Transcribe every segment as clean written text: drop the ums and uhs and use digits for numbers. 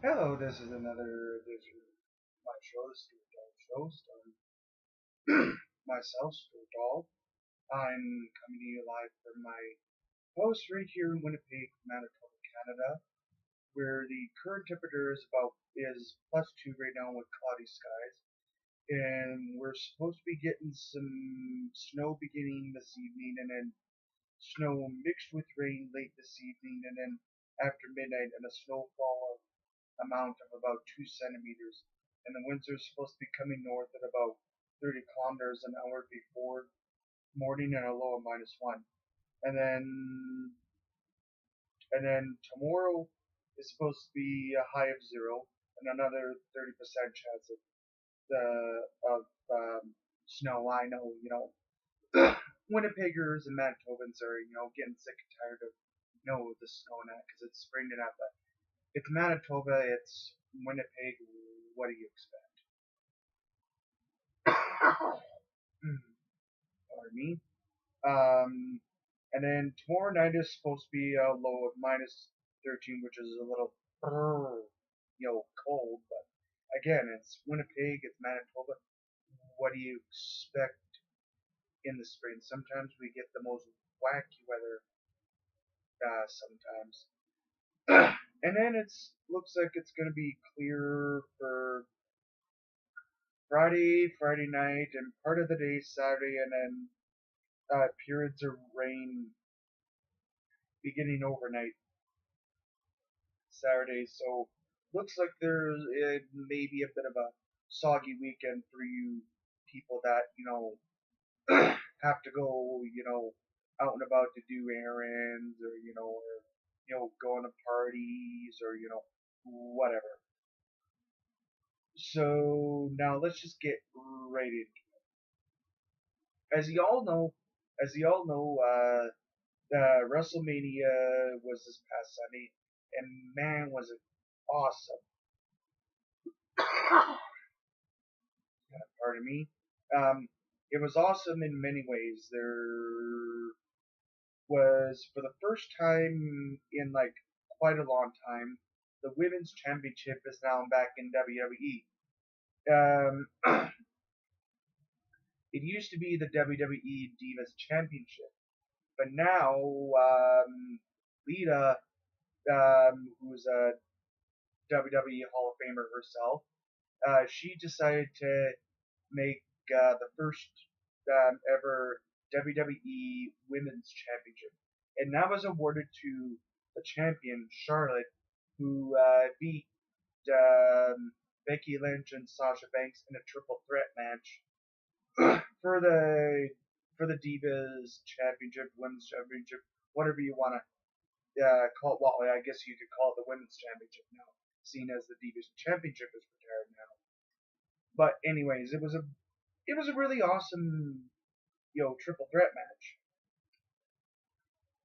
Hello, this is another edition of my show, the Stuart Doll Show, starring myself, Stuart Doll. I'm coming to you live from my house right here in Winnipeg, Manitoba, Canada, where the current temperature is +2 right now with cloudy skies, and we're supposed to be getting some snow beginning this evening, and then snow mixed with rain late this evening, and then after midnight, and a snowfall amount of about 2 centimeters, and the winds are supposed to be coming north at about 30 kilometers an hour before morning and a low of -1. And then tomorrow is supposed to be a high of 0 and another 30% chance of snow. I know, Winnipeggers and Manitobans are, getting sick and tired of the snow and that because it's spring and that, but it's Manitoba, it's Winnipeg. What do you expect? Pardon me. Um, and then tomorrow night is supposed to be a low of -13, which is a little, cold. But again, it's Winnipeg, it's Manitoba. What do you expect in the spring? Sometimes we get the most wacky weather. Sometimes, and then it's looks like it's going to be clear for Friday night, and part of the day Saturday, and then periods of rain beginning overnight Saturday. So looks like there's maybe a bit of a soggy weekend for you people that have to go out and about to do errands, or going to parties, or whatever. So now let's just get right into it. As you all know, WrestleMania was this past Sunday, and man, was it awesome! Pardon me. It was awesome in many ways. There was, for the first time in like quite a long time, the women's championship is now back in WWE. It used to be the WWE Divas Championship, but now Lita, who's a WWE Hall of Famer herself, she decided to make the first ever WWE Women's Championship, and that was awarded to the champion Charlotte, who beat Becky Lynch and Sasha Banks in a triple threat match for the Divas Championship, Women's Championship, whatever you want to call it. Well, I guess you could call it the Women's Championship now, seeing as the Divas Championship is retired now. But anyways, it was a really awesome triple threat match.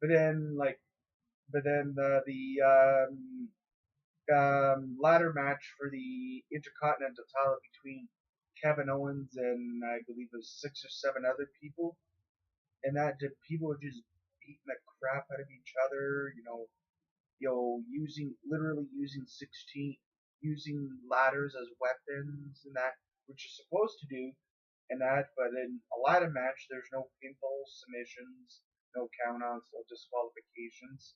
But then the ladder match for the Intercontinental title between Kevin Owens and I believe it was 6 or 7 other people, and that people were just beating the crap out of each other, literally using ladders as weapons, and that, which you're supposed to do, and that. But in a ladder match, there's no pinfall, submissions, no countouts, no disqualifications.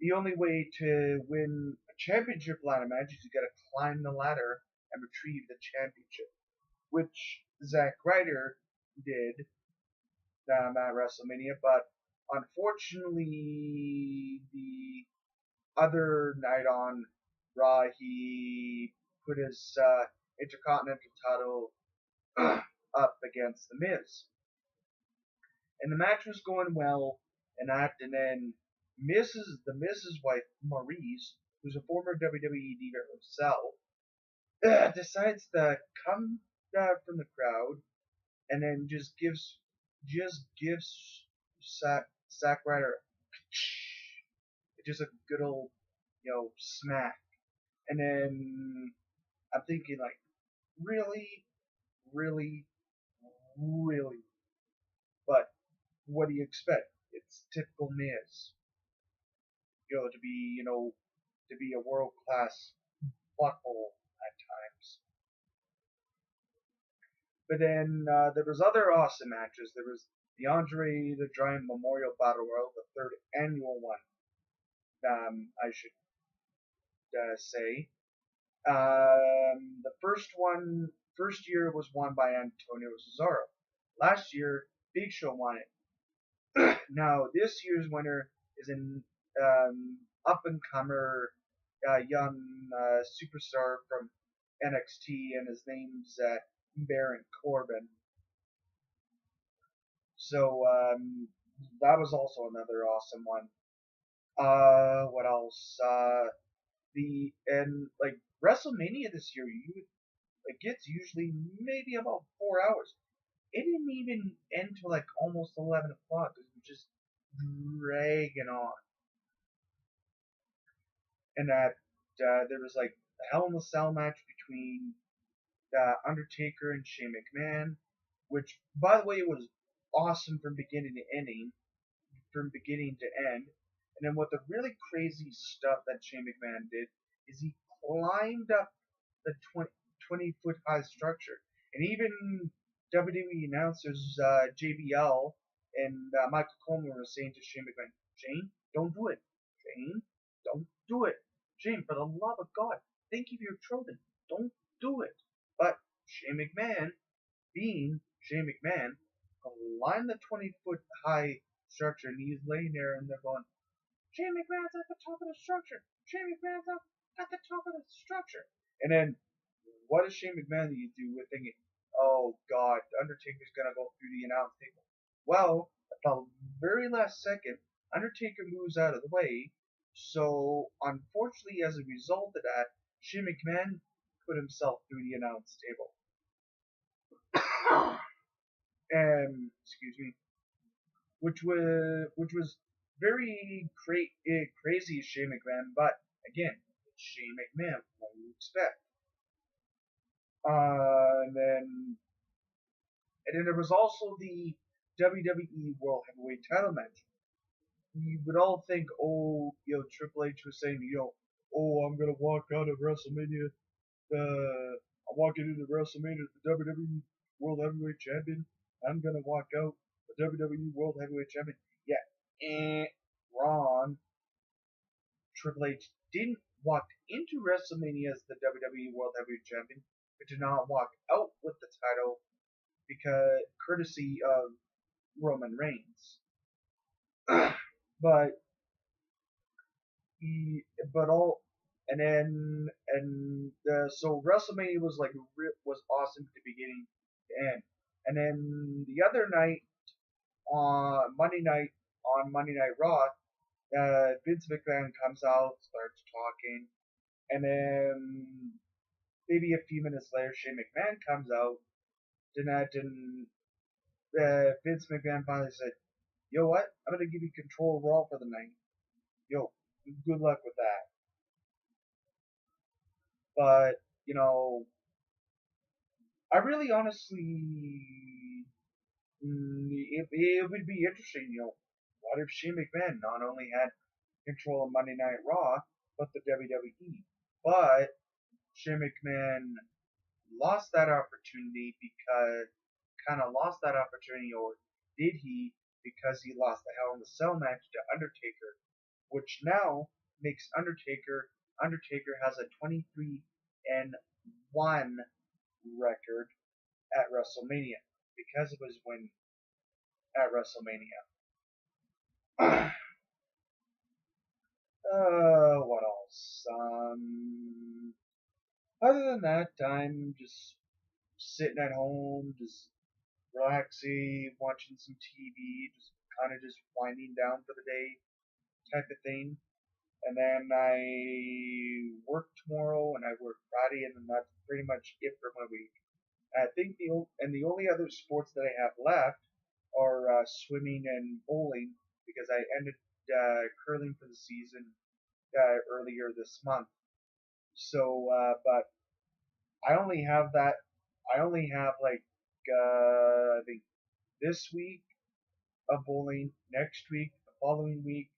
The only way to win a championship ladder match is you gotta climb the ladder and retrieve the championship, which Zack Ryder did at WrestleMania, but unfortunately, the other night on Raw, he put his Intercontinental title up against The Miz, and the match was going well, and then the Miz's wife Maurice, who's a former WWE diva herself, decides to come from the crowd and then just gives Zack Ryder just a good old smack, and then I'm thinking like, really, really, really, but what do you expect? It's typical Miz, to be a world class butthole at times. But then there was other awesome matches. There was the Andre the Giant Memorial Battle Royal, the third annual one. I should say. The first year was won by Antonio Cesaro. Last year, Big Show won it. Now this year's winner is an up and comer young superstar from NXT, and his name's Baron Corbin. So that was also another awesome one. What else? Like WrestleMania this year, it gets usually maybe about 4 hours. It didn't even end till like almost 11 o'clock. It was just dragging on. And that there was like a Hell in a Cell match between Undertaker and Shane McMahon, which, by the way, was awesome from beginning to ending, from beginning to end. And then what the really crazy stuff that Shane McMahon did is he climbed up the 20-foot high structure. And even WWE announcers JBL and Michael Coleman were saying to Shane McMahon, Shane, don't do it. Shane, don't do it. Shane, for the love of God, think of your children. Don't do it. But Shane McMahon, being Shane McMahon, climbed the 20-foot high structure, and he's laying there and they're going, Shane McMahon's at the top of the structure. Shane McMahon's at the top of the structure. And then, what does Shane McMahon do with thinking, oh God, Undertaker's gonna go through the announce table? Well, at the very last second, Undertaker moves out of the way. So, unfortunately, as a result of that, Shane McMahon put himself through the announce table. Excuse me, which was very crazy as Shane McMahon, but again, it's Shane McMahon. What do you expect? And then there was also the WWE World Heavyweight Title match. You would all think, oh, Triple H was saying, oh, I'm gonna walk out of WrestleMania. I'm walking into WrestleMania as the WWE World Heavyweight Champion. I'm gonna walk out the WWE World Heavyweight Champion. Yeah, wrong. Triple H didn't walk into WrestleMania as the WWE World Heavyweight Champion, but did not walk out with the title because courtesy of Roman Reigns. So WrestleMania was awesome at the beginning to end, and then the other night on Monday Night Raw, Vince McMahon comes out, starts talking, and then maybe a few minutes later, Shane McMahon comes out, and Vince McMahon finally said, "Yo, what? I'm gonna give you control of Raw for the night. Yo, good luck with that." But I really honestly, it would be interesting. What if Shane McMahon not only had control of Monday Night Raw, but the WWE? But Shane McMahon lost that opportunity or did he? Because he lost the Hell in a Cell match to Undertaker, which now makes Undertaker has a 23-1 record at WrestleMania because of his win at WrestleMania. What else? Other than that, I'm just sitting at home, just relaxing, watching some TV, just kind of just winding down for the day type of thing. And then I work tomorrow and I work Friday, and then that's pretty much it for my week. I think the only other sports that I have left are swimming and bowling, because I ended curling for the season earlier this month. So, but I only have I think this week of bowling, next week, the following week,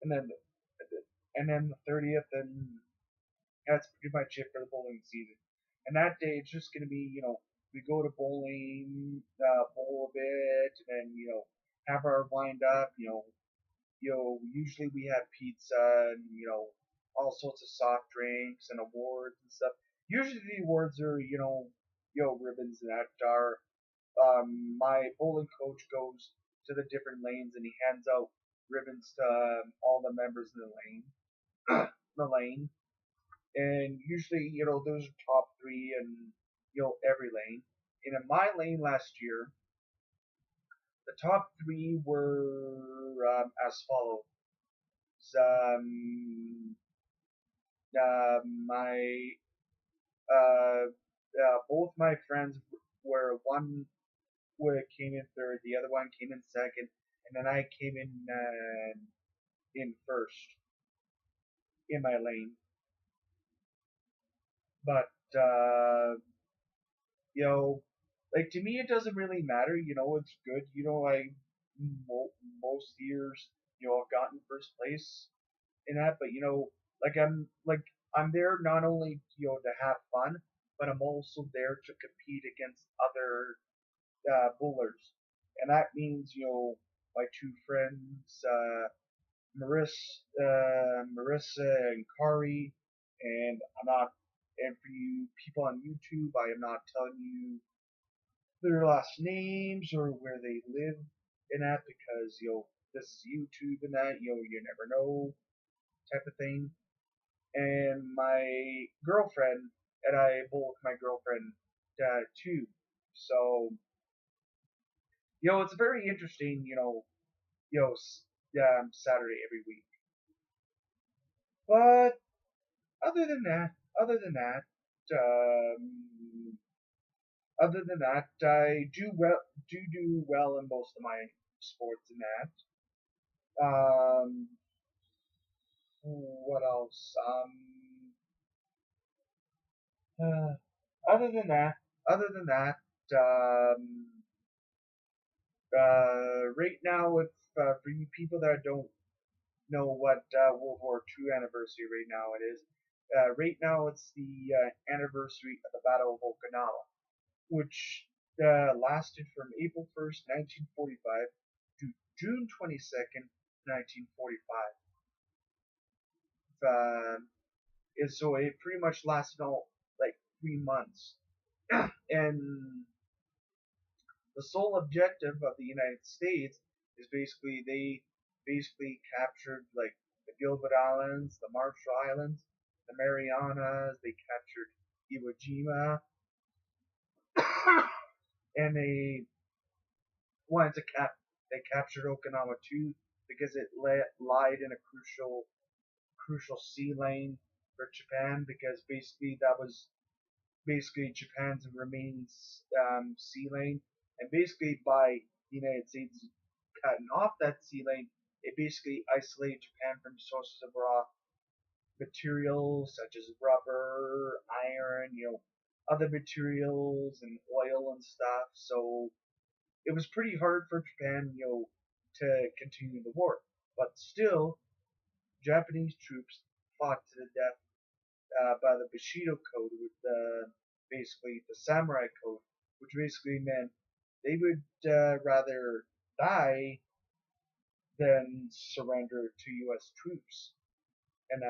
and then the 30th That's pretty much it for the bowling season. And that day, it's just gonna be, we go to bowling, bowl a bit, and then have our wind up. Usually we have pizza and all sorts of soft drinks and awards and stuff. Usually the awards are ribbons that are. My bowling coach goes to the different lanes and he hands out ribbons to all the members in the lane, and usually those are top three and every lane. And in my lane last year, the top three were as follows. Um, my both my friends were one came in third, the other one came in second, and then I came in first in my lane. But you know, like to me, it doesn't really matter. It's good. I most years, I've gotten first place in that, but I'm there not only to have fun, but I'm also there to compete against other bowlers, and that means my two friends, Marissa and Kari, and I'm not. And for you people on YouTube, I am not telling you their last names or where they live in that because this is YouTube and that you never know type of thing. And my girlfriend and I bowl with my girlfriend too. So it's very interesting. Saturday every week. But other than that, other than that, um, I do well in most of my sports in that. Um, what else? Uh, other than that, other than that, um, right now, if for you people that don't know what World War II anniversary right now it is, right now it's the anniversary of the Battle of Okinawa, which lasted from April 1st, 1945 to June 22nd, 1945. So it pretty much lasted all like 3 months. And the sole objective of the United States is basically they basically captured like the Gilbert Islands, the Marshall Islands, the Marianas. They captured Iwo Jima, and wanted to they captured Okinawa too because it lied in a crucial sea lane for Japan because basically that was basically Japan's remaining sea lane, and basically by the United States cutting off that sea lane, it basically isolated Japan from sources of raw materials such as rubber, iron, other materials and oil and stuff. So it was pretty hard for Japan, to continue the war. But still, Japanese troops fought to the death by the Bushido Code, with basically the Samurai Code, which basically meant they would rather die than surrender to U.S. troops, and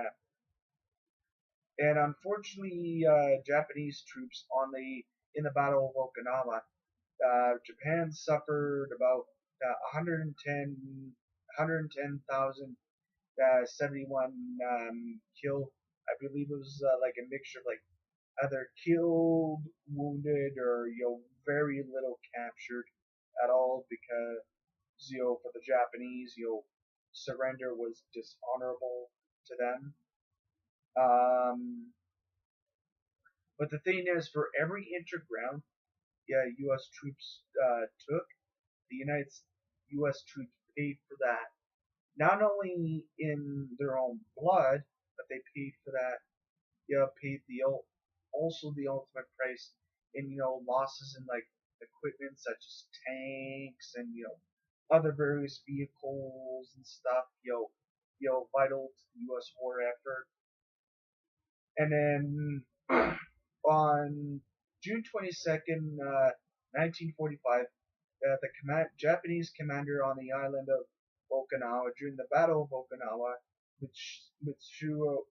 unfortunately, Japanese troops in the Battle of Okinawa, Japan suffered about 110,000 71 killed. I believe it was like a mixture of like either killed, wounded, or very little captured at all because for the Japanese surrender was dishonorable to them. Um, but the thing is, for every inch of ground, U.S. troops took, the U.S. troops paid for that, not only in their own blood, but they paid for that. Paid also the ultimate price in losses in like equipment such as tanks and other various vehicles and stuff. Vital to the U.S. war effort. And then on June 22nd, 1945, the Japanese commander on the island of Okinawa during the Battle of Okinawa, Mitsuro,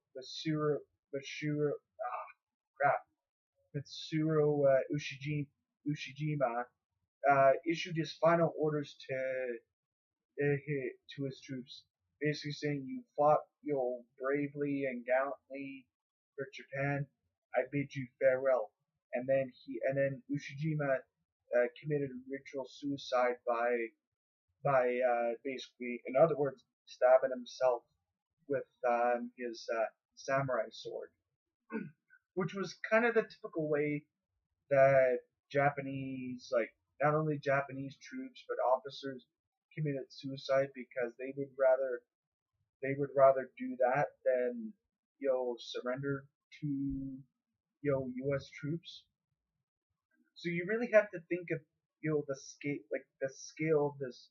crap, Mitsuro Ushijima, issued his final orders to his troops, basically saying, "You fought bravely and gallantly for Japan. I bid you farewell." And then Ushijima committed ritual suicide by basically, in other words, stabbing himself with his samurai sword, which was kind of the typical way that Japanese, like not only Japanese troops but officers committed suicide, because they would rather do that than surrender to U.S. troops. So you really have to think of the scale of this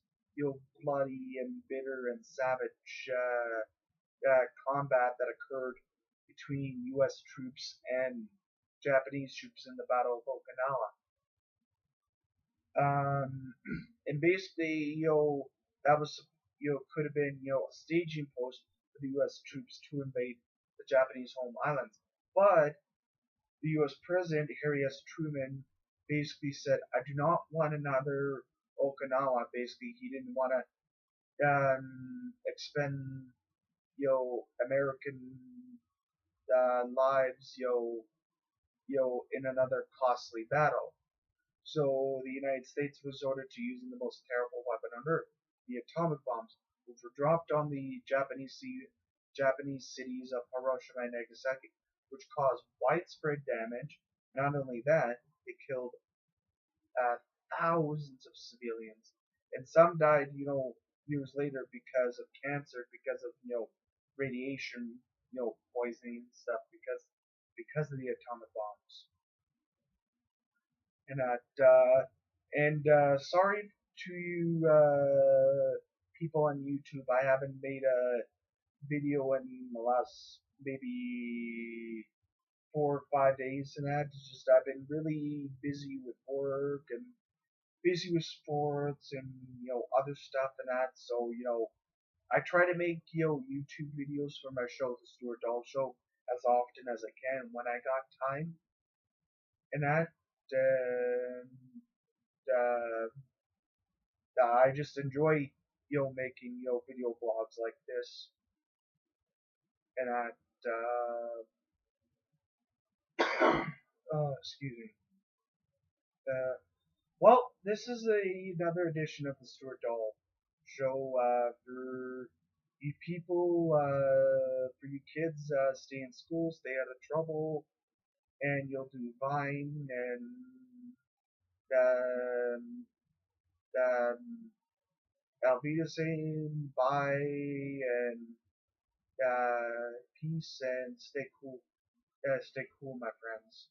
bloody and bitter and savage combat that occurred between U.S. troops and Japanese troops in the Battle of Okinawa. And basically, that was, could have been, a staging post for the U.S. troops to invade the Japanese home islands. But the U.S. President, Harry S. Truman, basically said, "I do not want another Okinawa." Basically, he didn't want to expend, American lives, in another costly battle. So the United States resorted to using the most terrible weapon on earth, the atomic bombs, which were dropped on the Japanese cities of Hiroshima and Nagasaki, which caused widespread damage. Not only that, it killed uh, thousands of civilians, and some died, years later because of cancer, because of radiation, poisoning and stuff, because of the atomic bombs. And sorry to you people on YouTube. I haven't made a video in the last maybe 4 or 5 days, and that. It's just I've been really busy with work and busy with sports and other stuff and that. So I try to make YouTube videos for my show, the Stuart Doll Show, as often as I can when I got time, and that. And uh, I just enjoy making video blogs like this, and that. Oh, excuse me. Uh, well, this is another edition of the Stuart Doll Show for you people, for you kids. Stay in school, stay out of trouble, and you'll do fine. And um, um, I'll be the same. Bye, and peace, and stay cool. Stay cool, my friends.